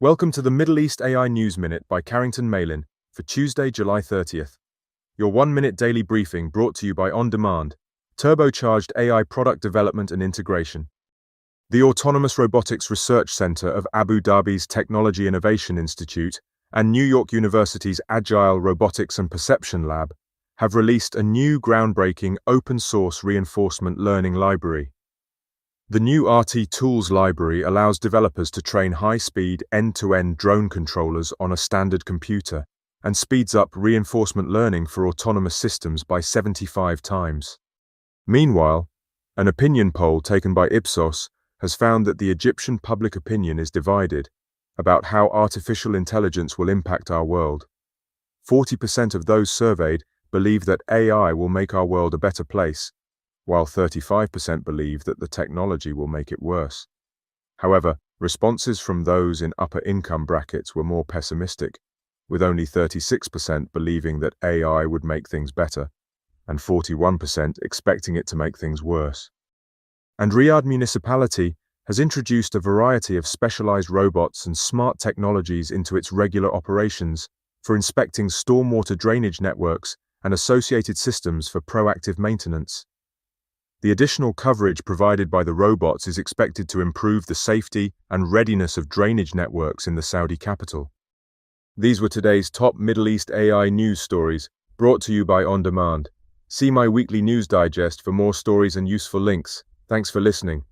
Welcome to the Middle East AI News Minute by Carrington Malin for Tuesday, July 30th. Your 1-minute daily briefing brought to you by OnDemand, Turbocharged AI Product Development and Integration. The Autonomous Robotics Research Center of Abu Dhabi's Technology Innovation Institute and New York University's Agile Robotics and Perception Lab have released a new groundbreaking open-source reinforcement learning library. The new RLtools library allows developers to train high-speed, end-to-end drone controllers on a standard computer and speeds up reinforcement learning for autonomous systems by 75 times. Meanwhile, an opinion poll taken by Ipsos has found that the Egyptian public opinion is divided about how artificial intelligence will impact our world. 40% of those surveyed believe that AI will make our world a better place, while 35% believe that the technology will make it worse. However, responses from those in upper income brackets were more pessimistic, with only 36% believing that AI would make things better, and 41% expecting it to make things worse. And Riyadh municipality has introduced a variety of specialized robots and smart technologies into its regular operations for inspecting stormwater drainage networks and associated systems for proactive maintenance. The additional coverage provided by the robots is expected to improve the safety and readiness of drainage networks in the Saudi capital. These were today's top Middle East AI news stories, brought to you by OnDemand. See my weekly news digest for more stories and useful links. Thanks for listening.